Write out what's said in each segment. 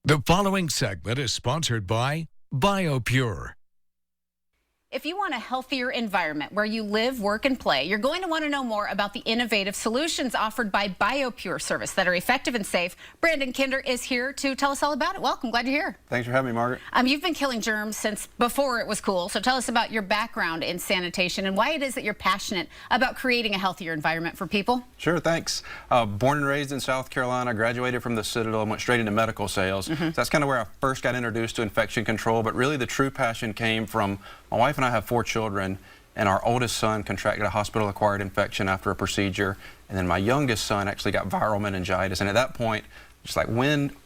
The following segment is sponsored by bioPure. If you want a healthier environment where you live, work, and play, you're going to want to know more about the innovative solutions offered by bioPure service that are effective and safe. Brandon Kinder is here to tell us all about it. Welcome. Glad you're here. Thanks for having me, Margaret. You've been killing germs since before it was cool. So tell us about your background in sanitation and why it is that you're passionate about creating a healthier environment for people. Sure, thanks. Born and raised in South Carolina, graduated from the Citadel and went straight into medical sales. So that's kind of where I first got introduced to infection control, but really the true passion came from my wife and I have 4 children, and our oldest son contracted a hospital-acquired infection after a procedure, and then my youngest son actually got viral meningitis. And at that point, just like,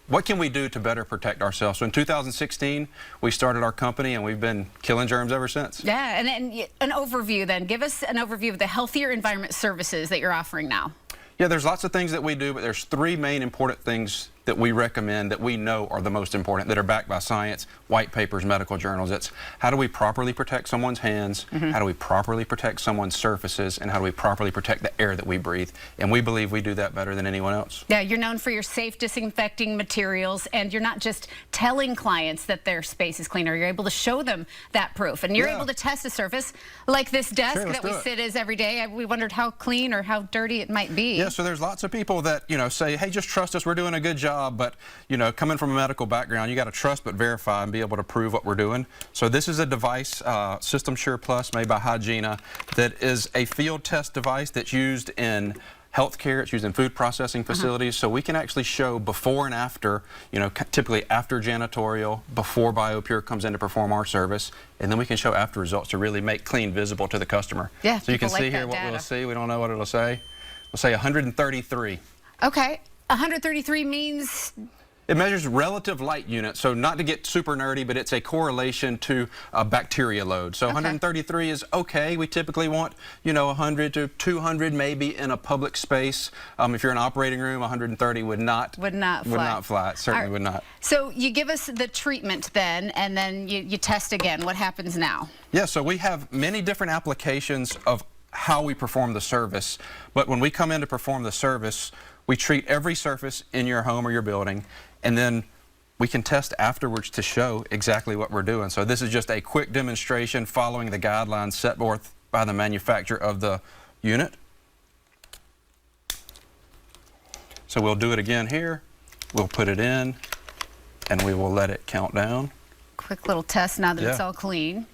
what can we do to better protect ourselves? So in 2016, we started our company, and we've been killing germs ever since. Yeah, and an overview then. Give us an overview of the healthier environment services that you're offering now. Yeah, there's lots of things that we do, but there's 3 main important things that we recommend that we know are the most important, that are backed by science, white papers, medical journals. It's how do we properly protect someone's hands, how do we properly protect someone's surfaces, and how do we properly protect the air that we breathe. And we believe we do that better than anyone else. Yeah, you're known for your safe disinfecting materials, and you're not just telling clients that their space is cleaner. You're able to show them that proof, and you're able to test a surface like this desk that we sit as every day. We wondered how clean or how dirty it might be. Yeah, so there's lots of people that, say, hey, just trust us, we're doing a good job. But, coming from a medical background, you got to trust but verify and be able to prove what we're doing. So this is a device, System Sure Plus, made by Hygiena, that is a field test device that's used in healthcare. It's used in food processing facilities. So we can actually show before and after, typically after janitorial, before bioPure comes in to perform our service, and then we can show after results to really make clean visible to the customer. Yeah, so you can see here what we'll see. We don't know what it'll say. We'll say 133. Okay. 133 means? It measures relative light units, so not to get super nerdy, but it's a correlation to a bacteria load. So 133 is okay. We typically want, 100 to 200 maybe in a public space. If you're in an operating room, 130 would not fly. It certainly would not. So you give us the treatment then, and then you test again. What happens now? Yeah, so we have many different applications of how we perform the service, but when we come in to perform the service, we treat every surface in your home or your building, and then we can test afterwards to show exactly what we're doing. So this is just a quick demonstration following the guidelines set forth by the manufacturer of the unit. So we'll do it again here. We'll put it in, and we will let it count down. Quick little test now that it's all clean.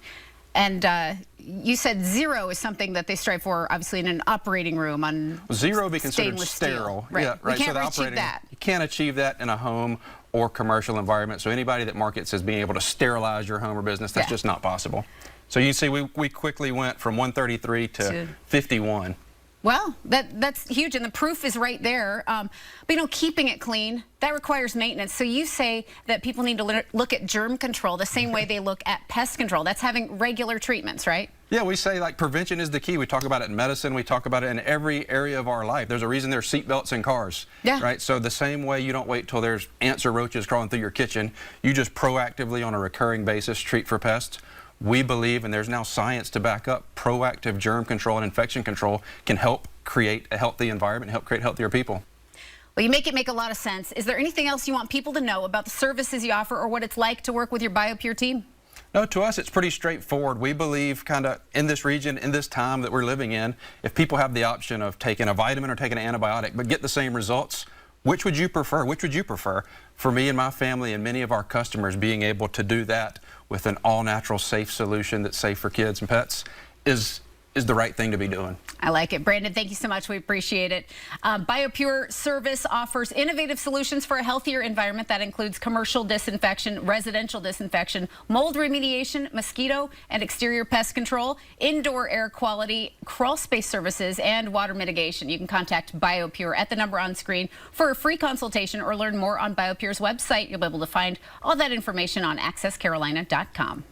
And you said 0 is something that they strive for, obviously, in an operating room on 0 would be considered sterile. Right. Yeah, right. We can't achieve that. You can't achieve that in a home or commercial environment. So anybody that markets as being able to sterilize your home or business, that's just not possible. So you see, we quickly went from 133 to 51. Well, that's huge, and the proof is right there. But keeping it clean, that requires maintenance. So you say that people need to look at germ control the same way they look at pest control. That's having regular treatments, right? Yeah, we say prevention is the key. We talk about it in medicine. We talk about it in every area of our life. There's a reason there's seat belts in cars, right? So the same way you don't wait till there's ants or roaches crawling through your kitchen. You just proactively, on a recurring basis, treat for pests. We believe, and there's now science to back up, proactive germ control and infection control can help create a healthy environment, help create healthier people. Well, you make it make a lot of sense. Is there anything else you want people to know about the services you offer or what it's like to work with your bioPure team? No, to us, it's pretty straightforward. We believe kind of in this region, in this time that we're living in, if people have the option of taking a vitamin or taking an antibiotic but get the same results, which would you prefer? Which would you prefer? For me and my family and many of our customers, being able to do that with an all-natural, safe solution that's safe for kids and pets is the right thing to be doing. I like it. Brandon, thank you so much. We appreciate it. bioPure service offers innovative solutions for a healthier environment that includes commercial disinfection, residential disinfection, mold remediation, mosquito and exterior pest control, indoor air quality, crawl space services, and water mitigation. You can contact bioPure at the number on screen for a free consultation or learn more on bioPure's website. You'll be able to find all that information on accesscarolina.com.